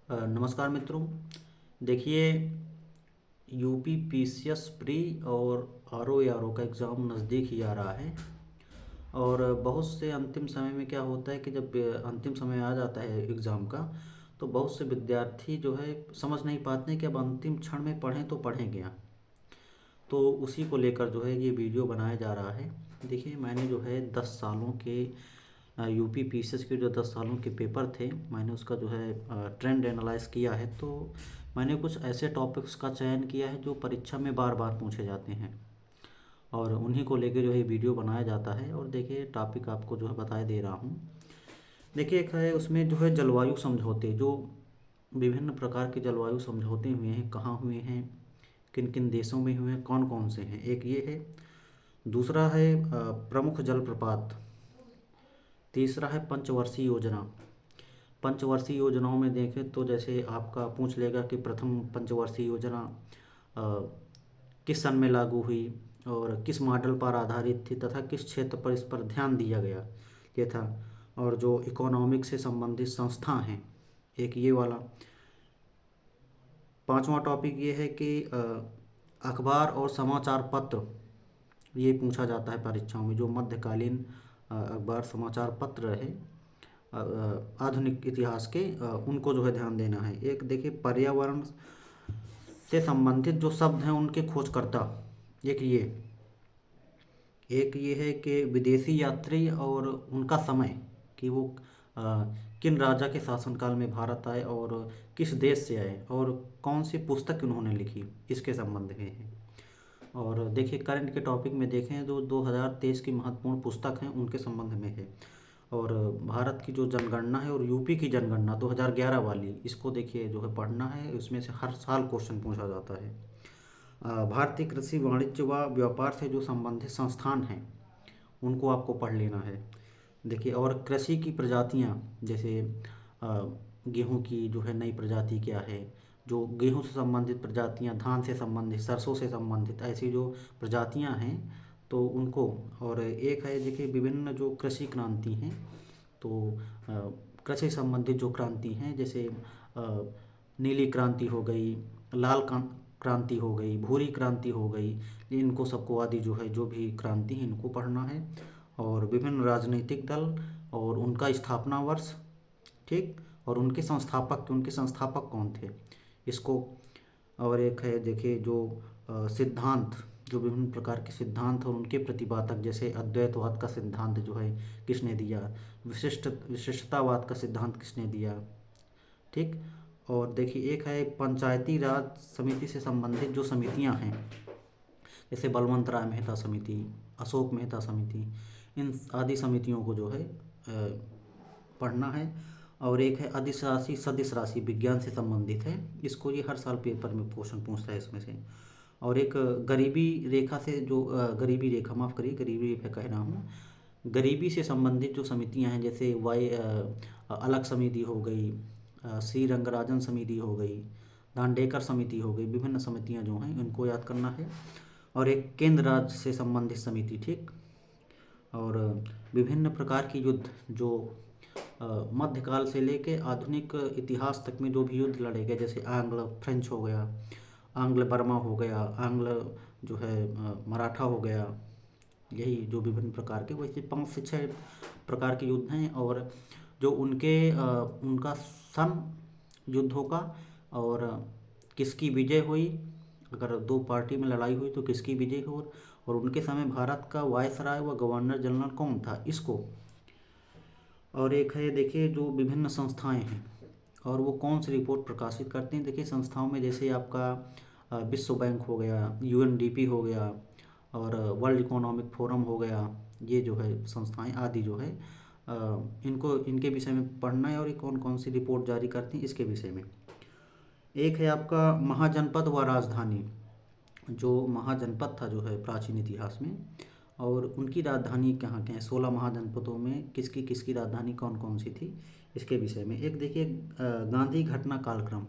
नमस्कार मित्रों। देखिए, यूपी पीसीएस प्री और आरओ का एग्ज़ाम नज़दीक ही आ रहा है। और बहुत से अंतिम समय में क्या होता है कि जब अंतिम समय आ जाता है एग्ज़ाम का, तो बहुत से विद्यार्थी जो है समझ नहीं पाते हैं कि अब अंतिम क्षण में पढ़ें तो पढ़ें क्या। तो उसी को लेकर जो है ये वीडियो बनाया जा रहा है। देखिए, मैंने जो है 10 सालों के यूपी पीसीएस के जो 10 सालों के पेपर थे, मैंने उसका जो है ट्रेंड एनालाइज किया है। तो मैंने कुछ ऐसे टॉपिक्स का चयन किया है जो परीक्षा में बार बार पूछे जाते हैं, और उन्हीं को लेके जो है वीडियो बनाया जाता है। और देखिए, टॉपिक आपको जो है बताए दे रहा हूँ। देखिए, एक है उसमें जो है जलवायु समझौते, जो विभिन्न प्रकार के जलवायु समझौते हुए हैं, कहाँ हुए हैं, किन किन देशों में हुए हैं, कौन कौन से हैं, एक ये है। दूसरा है प्रमुख जलप्रपात। तीसरा है पंचवर्षीय योजना। पंचवर्षीय योजनाओं में देखें तो जैसे आपका पूछ लेगा कि प्रथम पंचवर्षीय योजना अ, किस सन में लागू हुई और किस मॉडल पर आधारित थी तथा किस क्षेत्र पर इस पर ध्यान दिया गया, ये था। और जो इकोनॉमिक से संबंधित संस्था हैं, एक ये वाला। पांचवा टॉपिक ये है कि अखबार और समाचार पत्र, ये पूछा जाता है परीक्षाओं में। जो मध्यकालीन अखबार समाचार पत्र रहे आधुनिक इतिहास के, उनको जो है ध्यान देना है। एक देखिए, पर्यावरण से संबंधित जो शब्द हैं उनके खोजकर्ता, एक ये। एक ये है कि विदेशी यात्री और उनका समय, कि वो अ, किन राजा के शासनकाल में भारत आए और किस देश से आए और कौन सी पुस्तक उन्होंने लिखी, इसके संबंध में है। और देखिए, करंट के टॉपिक में देखें जो 2023 की महत्वपूर्ण पुस्तक हैं उनके संबंध में है। और भारत की जो जनगणना है और यूपी की जनगणना 2011 वाली, इसको देखिए जो है पढ़ना है। उसमें से हर साल क्वेश्चन पूछा जाता है। भारतीय कृषि वाणिज्य व व्यापार से जो संबंधित संस्थान हैं उनको आपको पढ़ लेना है। देखिए, और कृषि की प्रजातियां, जैसे गेहूं की जो है नई प्रजाति क्या है, जो गेहूं से संबंधित प्रजातियां, धान से संबंधित, सरसों से संबंधित ऐसी जो प्रजातियां हैं, तो उनको। और एक है देखिए, विभिन्न जो कृषि क्रांति हैं, तो कृषि संबंधित जो क्रांति हैं, जैसे नीली क्रांति हो गई, लाल क्रांति हो गई, भूरी क्रांति हो गई, इनको सबको आदि जो है जो भी क्रांति है इनको पढ़ना है। और विभिन्न राजनीतिक दल और उनका स्थापना वर्ष, ठीक, और उनके संस्थापक कौन थे, इसको। और एक है देखिए, जो सिद्धांत, जो विभिन्न प्रकार के सिद्धांत और उनके प्रतिपादक, जैसे अद्वैतवाद का सिद्धांत जो है किसने दिया, विशिष्टतावाद का सिद्धांत किसने दिया, ठीक। और देखिए, एक है पंचायती राज समिति से संबंधित जो समितियां हैं, जैसे बलवंत राय मेहता समिति, अशोक मेहता समिति, इन आदि समितियों को जो है पढ़ना है। और एक है अदिश राशि सदिश राशि, विज्ञान से संबंधित है, इसको ये हर साल पेपर में क्वेश्चन पूछता है इसमें से। और एक गरीबी रेखा से जो गरीबी रेखा, माफ़ करिए, गरीबी रेखा कह रहा हूँ, गरीबी से संबंधित जो समितियां हैं, जैसे अलग समिति हो गई, श्री रंगराजन समिति हो गई, दांडेकर समिति हो गई, विभिन्न समितियां जो हैं इनको याद करना है। और एक केंद्र राज्य से संबंधित समिति, ठीक। और विभिन्न प्रकार की युद्ध, जो मध्यकाल से लेके आधुनिक इतिहास तक में जो भी युद्ध लड़े गए, जैसे आंग्ल फ्रेंच हो गया, आंग्ल बर्मा हो गया, आंग्ल जो है मराठा हो गया, यही जो विभिन्न प्रकार के, वैसे 5 से 6 प्रकार के युद्ध हैं। और जो उनका सन युद्धों का, और किसकी विजय हुई, अगर दो पार्टी में लड़ाई हुई तो किसकी विजय हो, और उनके समय भारत का वायसराय व गवर्नर जनरल कौन था, इसको। और एक है देखिए, जो विभिन्न संस्थाएं हैं और वो कौन सी रिपोर्ट प्रकाशित करती हैं। देखिए, संस्थाओं में जैसे आपका विश्व बैंक हो गया, यूएनडीपी हो गया, और वर्ल्ड इकोनॉमिक फोरम हो गया, ये जो है संस्थाएं आदि जो है इनको, इनके विषय में पढ़ना है। और ये कौन कौन सी रिपोर्ट जारी करती हैं, इसके विषय में। एक है आपका महाजनपद व राजधानी। जो महाजनपद था जो है प्राचीन इतिहास में, और उनकी राजधानी कहाँ कहाँ है, 16 महाजनपदों में किसकी किसकी राजधानी कौन कौन सी थी, इसके विषय में। एक देखिए, गांधी घटना कालक्रम,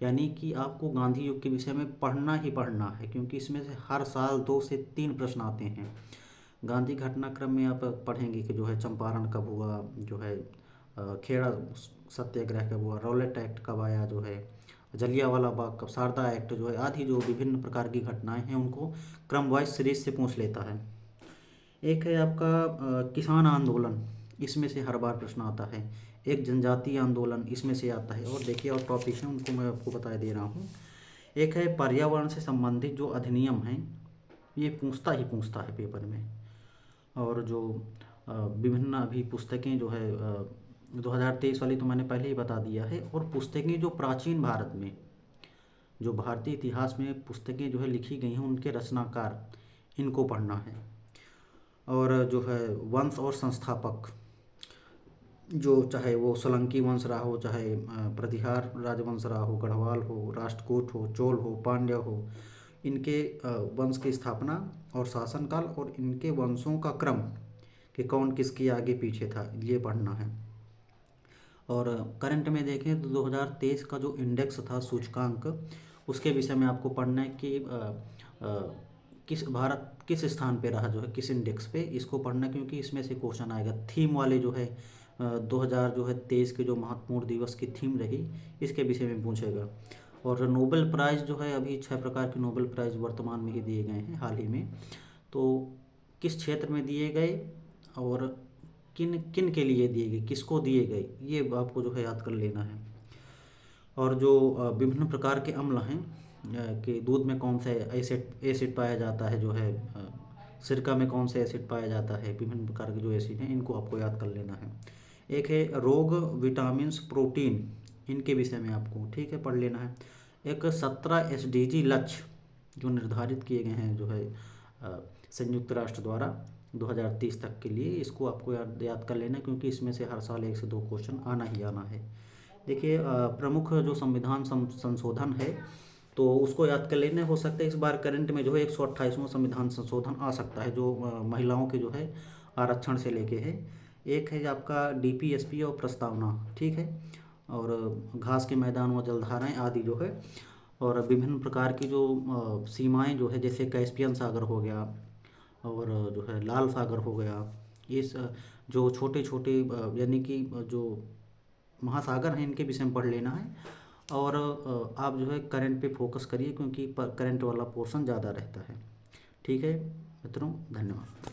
यानी कि आपको गांधी युग के विषय में पढ़ना ही पढ़ना है, क्योंकि इसमें से हर साल 2 से 3 प्रश्न आते हैं। गांधी घटनाक्रम में आप पढ़ेंगे कि जो है चंपारण कब हुआ, जो है खेड़ा सत्याग्रह कब हुआ, रॉलेट एक्ट कब आया जो है, जलियांवाला बाग कब, शारदा एक्ट जो है, आदि जो विभिन्न प्रकार की घटनाएं हैं उनको क्रम वाइज सीरीज से पूछ लेता है। एक है आपका किसान आंदोलन, इसमें से हर बार प्रश्न आता है। एक जनजातीय आंदोलन, इसमें से आता है। और देखिए और टॉपिक हैं उनको मैं आपको बता दे रहा हूँ। एक है पर्यावरण से संबंधित जो अधिनियम हैं, ये पूछता है पेपर में। और जो विभिन्न अभी पुस्तकें जो है 2023 वाली तो मैंने पहले ही बता दिया है। और पुस्तकें जो प्राचीन भारत में, जो भारतीय इतिहास में पुस्तकें जो है लिखी गई हैं, उनके रचनाकार, इनको पढ़ना है। और जो है वंश और संस्थापक, जो चाहे वो सोलंकी वंश रहा हो, चाहे प्रतिहार राजवंश रहा हो, गढ़वाल हो, राष्ट्रकूट हो, चोल हो, पांड्य हो, इनके वंश की स्थापना और शासनकाल और इनके वंशों का क्रम कि कौन किसके आगे पीछे था, ये पढ़ना है। और करंट में देखें तो 2023 का जो इंडेक्स था सूचकांक, उसके विषय में आपको पढ़ना है कि भारत किस स्थान पे रहा जो है, किस इंडेक्स पे, इसको पढ़ना क्योंकि इसमें से क्वेश्चन आएगा। थीम वाले जो है 2023 के जो महत्वपूर्ण दिवस की थीम रही, इसके विषय में पूछेगा। और नोबेल प्राइज़ जो है, अभी 6 प्रकार के नोबेल प्राइज़ वर्तमान में ही दिए गए हैं हाल ही में, तो किस क्षेत्र में दिए गए और किन किन के लिए दिए गए, किसको दिए गए, ये आपको जो है याद कर लेना है। और जो विभिन्न प्रकार के अम्ल हैं कि दूध में कौन सा एसिड पाया जाता है, जो है सिरका में कौन सा एसिड पाया जाता है, विभिन्न प्रकार के जो एसिड हैं इनको आपको याद कर लेना है। एक है रोग, विटामिन्स, प्रोटीन, इनके विषय में आपको ठीक है पढ़ लेना है। एक 17 SDG लक्ष्य जो निर्धारित किए गए हैं जो है संयुक्त राष्ट्र द्वारा 2030 तक के लिए, इसको आपको याद कर लेना क्योंकि इसमें से हर साल 1 से 2 क्वेश्चन आना ही आना है। देखिए प्रमुख जो संविधान संशोधन है तो उसको याद कर लेना। हो सकता है इस बार करंट में जो है 128वां संविधान संशोधन आ सकता है, जो महिलाओं के जो है आरक्षण से लेके है। एक है आपका DPSP और प्रस्तावना, ठीक है, और घास के मैदान व जलधाराएं आदि जो है, और विभिन्न प्रकार की जो सीमाएं जो है, जैसे कैस्पियन सागर हो गया और जो है लाल सागर हो गया, इस जो छोटे छोटे यानी कि जो महासागर हैं, इनके विषय में पढ़ लेना है। और आप जो है करंट पे फोकस करिए क्योंकि करंट वाला पोर्शन ज़्यादा रहता है। ठीक है मित्रों, धन्यवाद।